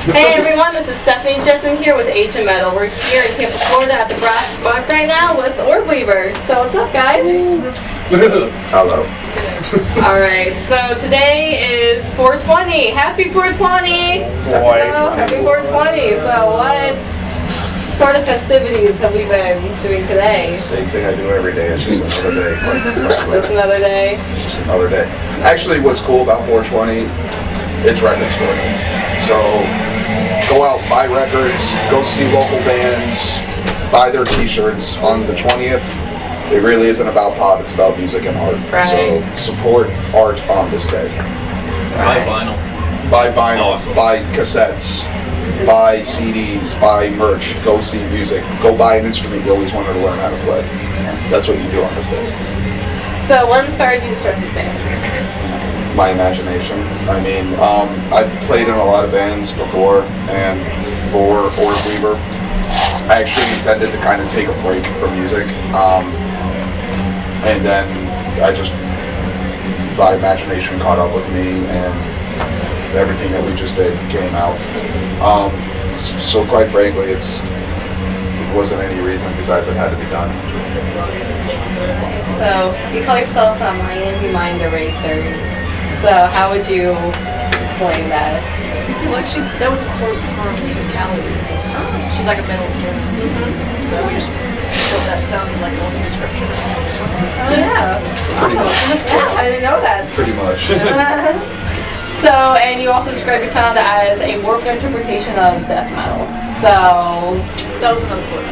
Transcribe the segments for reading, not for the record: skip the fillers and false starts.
Hey everyone, this is Stephanie Jensen here with Age of Metal. We're here in Tampa, Florida at the Brass Buck right now with Orbweaver. So what's up, guys? Hello. Alright, so today is 420. Happy 420! Happy 420. So what sort of festivities have we been doing today? Same thing I do every day. It's just another day. Just another day? It's just another day. Actually, what's cool about 420, it's record store. So go out, buy records, go see local bands, buy their t-shirts on the 20th. It really isn't about pop, it's about music and art. Right. So support art on this day. Right. Buy vinyl, Awesome. buy cassettes, buy CDs, buy merch, go see music, go buy an instrument you always wanted to learn how to play. That's what you do on this day. So what inspired you to start this band? My imagination. I mean, I've played in a lot of bands before, and for Orbweaver, I actually intended to kind of take a break from music, and then my imagination caught up with me, and everything that we just did came out. So quite frankly, it wasn't any reason besides it had to be done. So you call yourself Miami Mind Erasers. So how would you explain that? Well, actually, that was a quote from Kim Callie. She's like a metal journalist. So we just thought that sounded like an awesome description. Oh yeah, awesome. Yeah, I didn't know that. Pretty much. So, and you also describe your sound as a warped interpretation of death metal. So, That was another quote.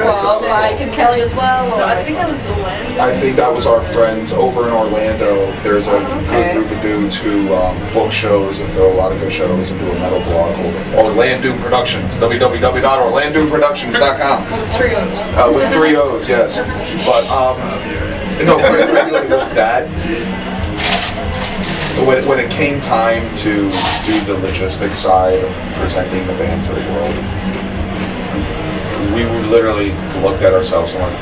well, by Kim Kelly as well. No, Or I think that was Orlando. I think that was our friends over in Orlando. There's a good group of dudes who book shows and throw a lot of good shows and do a metal blog called Orlando Productions, www.orlandoproductions.com. With 3 O's. With 3 O's, yes. But, no, quite frankly, with that, when it came time to do the logistics side of presenting the band to the world, we literally looked at ourselves and went,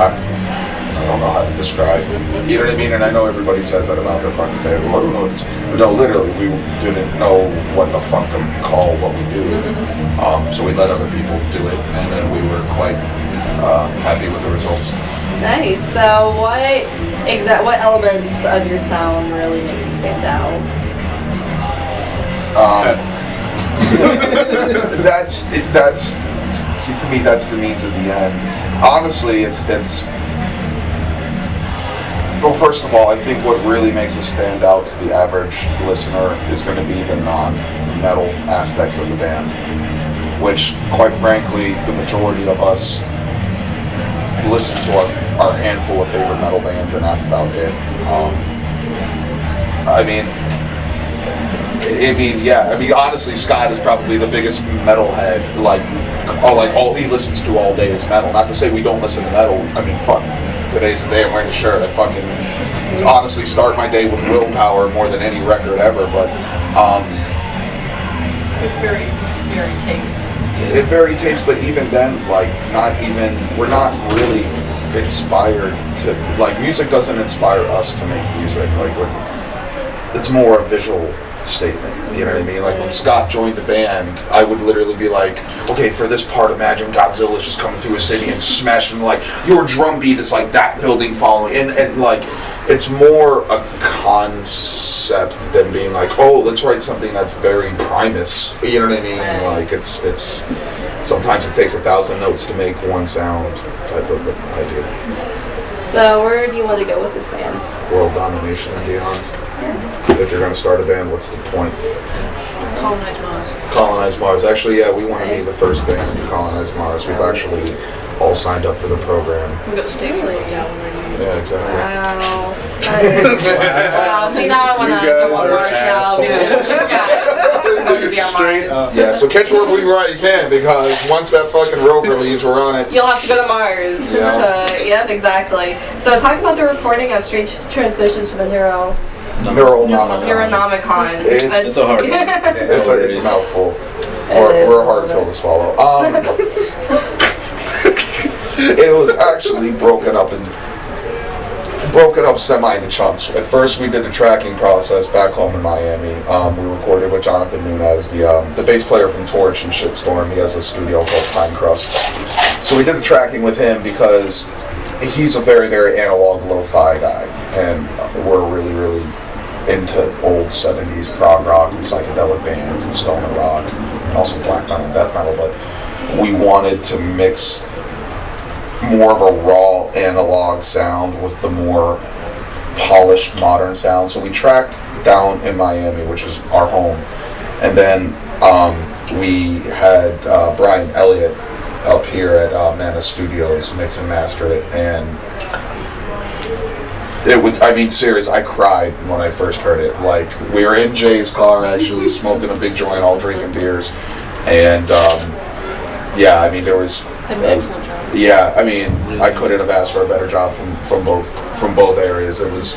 I don't know how to describe, you know what I mean? And I know everybody says that about their fucking band, well, I don't know, but no, literally, we didn't know what the fuck to call what we do. So we let other people do it, and then we were quite happy with the results. Nice. So, what elements of your sound really makes you stand out? See, to me, that's the means of the end. Honestly, well, first of all, I think what really makes us stand out to the average listener is going to be the non-metal aspects of the band, which, quite frankly, the majority of us listen to our handful of favorite metal bands, and that's about it. Honestly, Scott is probably the biggest metalhead. All he listens to all day is metal. Not to say we don't listen to metal. I mean, fuck, today's the day I'm wearing a shirt. I fucking honestly start my day with Willpower more than any record ever. But With very, very taste. it very tastes. But even then, we're not really inspired to, music doesn't inspire us to make music. It's more a visual statement, you know what I mean? When Scott joined the band, I would literally be like, okay, for this part, imagine Godzilla's just coming through a city and smashing, your drum beat is like that building following, and it's more a concept than being oh, let's write something that's very Primus, you know what I mean? It's sometimes it takes 1,000 notes to make one sound type of idea. So, where do you want to go with this band? World domination and beyond. If you're going to start a band, what's the point? Colonize Mars. Colonize Mars. Actually, yeah, we want to be the first band to colonize Mars. We've actually all signed up for the program. We got stadium booked out already. Yeah, exactly. Wow. Wow. See, now I want to go on Mars now. Dude. You guys want to be on Mars. Yeah, so catch Orbweaver while you can, because once that fucking rover leaves, we're on it. You'll have to go to Mars. Yeah. Yep, exactly. So, talk about the recording of Strange Transmissions for the Neuralnomicon. It's a hard one. It's a mouthful. We're a hard pill to swallow. It was actually broken up in broke it up semi into chunks. At first, we did the tracking process back home in Miami. We recorded with Jonathan Nunez, the bass player from Torch and Shitstorm. He has a studio called Pine Crust. So we did the tracking with him because he's a very, very analog lo-fi guy, and we're really, really into old 70s prog rock and psychedelic bands and stoner rock, and also black metal and death metal, but we wanted to mix more of a raw analog sound with the more polished modern sound. So we tracked down in Miami, which is our home, and then we had Brian Elliott up here at Mana Studios mix and master it, and it would, I mean, serious, I cried when I first heard it. Like, we were in Jay's car actually smoking a big joint, all drinking beers, and yeah, I mean, there was An excellent job. yeah, I mean, I couldn't have asked for a better job from both areas. It was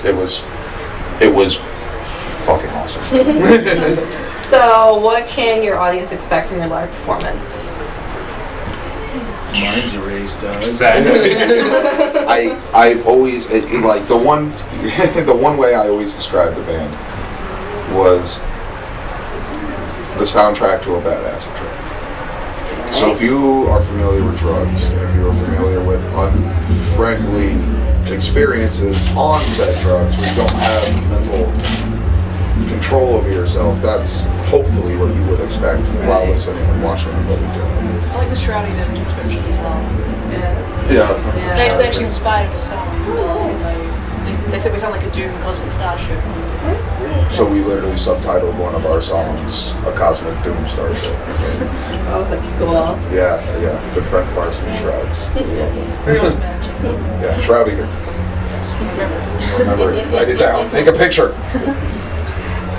fucking awesome. So, what can your audience expect from your live performance? Mine's erased, dog. Exactly. I've always like the one way I always described the band was the soundtrack to a bad acid trip. So if you are familiar with drugs, and if you're familiar with unfriendly experiences on said drugs where you don't have mental control over yourself, that's hopefully what you would expect while listening and watching anybody do it. I like the shrouding in description as well. Yeah. They actually inspired a song. They said we sound like a Doom Cosmic Starship. So we literally subtitled one of our songs "A Cosmic Doom Starship." Oh, that's cool. Yeah. Good friends of ours in Shrouds. We love them. Very awesome magic. Yeah, Shroud Eater. Remember. Remember, write it down. Take a picture.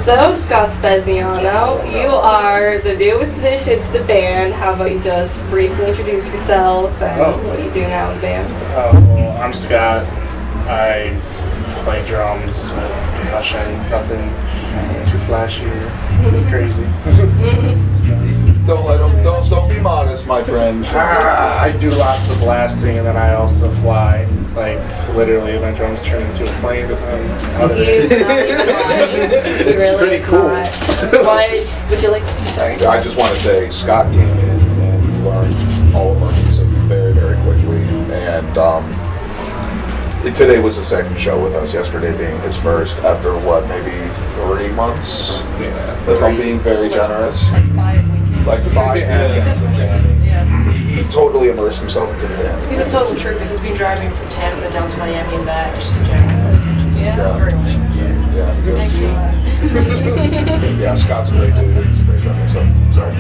So, Scott Speziano, you are the newest addition to the band. How about you just briefly introduce yourself and what do you do now in bands? Well, I'm Scott. I play drums, percussion, nothing too flashy or crazy. Don't let them. Don't be modest, my friend. I do lots of blasting, and then I also fly. Like, literally, my drums turn into a plane. He's not even lying. He It's really pretty is cool. not. What would you like? Sorry. I just want to say Scott came in and learned all of our music very, very quickly, and today was the second show with us. Yesterday being his first after what, maybe 3 months. Yeah. If I'm being very generous. Like 5 weekends. Like 5 weekends of jamming. Yeah. He totally immersed himself into the band. He's a total trooper. He's been driving from Tampa down to Miami and back just to jam with us. Yeah. Very awesome. Yeah, Thank because you. yeah, Scott's a great dude. He's a great drummer. So sorry.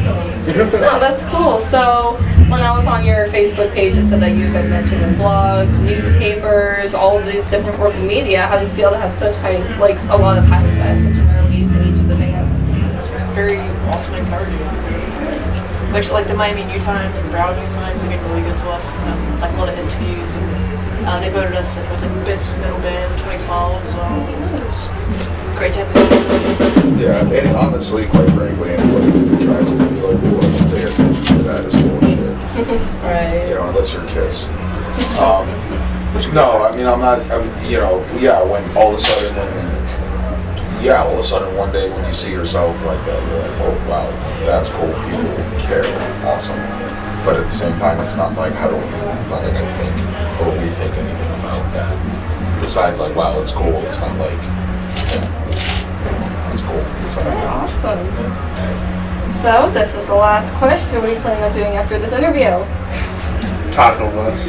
No, that's cool. So, when I was on your Facebook page, it said that you've been mentioned in blogs, newspapers, all of these different forms of media. How does it feel to have such high, like a lot of high events, such an early in each of the bands? It's very awesome and encouraging. Actually, like the Miami New Times and the Broward New Times, they've been really good to us. Like a lot of interviews, and they voted us, it was like best metal band 2012 as well. So it's great to have them. Yeah, and honestly, quite frankly, anybody who tries to be like, "Whoa, pay attention to that" is bullshit. Right. You know, unless you're Kiss. No, I mean, I'm not. You know, yeah. When all of a sudden, one day when you see yourself like that, you're like, "Oh wow, that's cool. People care. Awesome." But at the same time, it's not like it's not like I think or we think anything about that. Besides, like, wow, it's cool. It's not like, yeah, it's cool. Besides that. Awesome. So, this is the last question. What are you planning on doing after this interview? Taco Bus.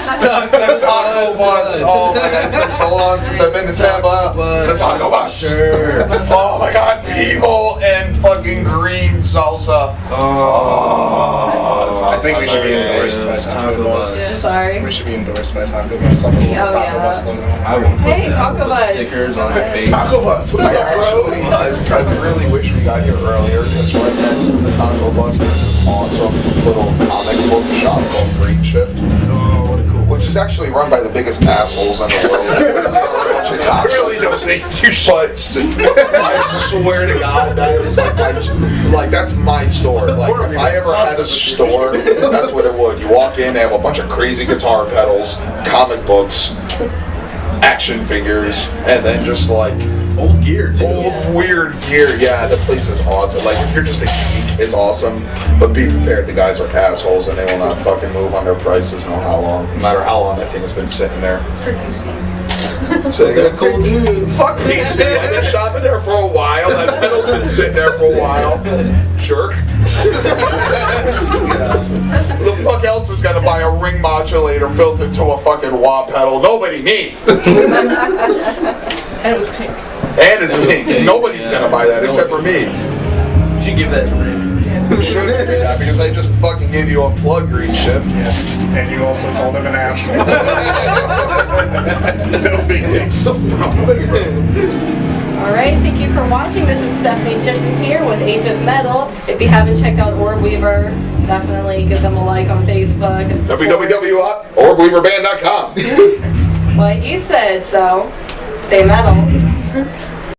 The taco bus. Oh my god, it's been so long since I've been to Tampa. The taco bus. Sure. Oh my god, people and fucking green salsa. I think we should be endorsed by Taco Bus. Yeah, sorry. We should be endorsed by Taco Bus. Something with the Oh, Taco yeah. Bus logo. I will put Hey, that. Taco I'll put Bus. stickers on my face. Taco bus. What's up, bro? I really wish we got here earlier because right next to the taco bus there's this awesome little comic book shop called Green Shift. Oh, what a cool. Which is actually run by the biggest assholes in the world. They really are a bunch of I really don't cocksuckers. think you should. But I swear to God, that is like that's my store. Like if I ever had a store, that's what it would. You walk in, they have a bunch of crazy guitar pedals, comic books, action figures, and then just like Old gear, too. old weird gear. Yeah, the place is awesome. Like if you're just a geek, it's awesome. But be prepared, the guys are assholes and they will not fucking move on their prices no matter how long that thing has been sitting there. It's for PC. So They're cool dudes. fuck PC, I've been shopping there for a while. That pedal's been sitting there for a while. Jerk. Who the fuck else is gonna buy a ring modulator built into a fucking wah pedal? Nobody, me. And it was pink. And it's pink. Nobody's gonna buy that except for me. You should give that to Randy. You should give me that because I just fucking gave you a plug, Green Shift. Yes. And you also called him an asshole. No big deal. Alright, thank you for watching. This is Stephanie Jensen here with Age of Metal. If you haven't checked out Orbweaver, definitely give them a like on Facebook and support. www.orbweaverband.com. What he said, so stay metal.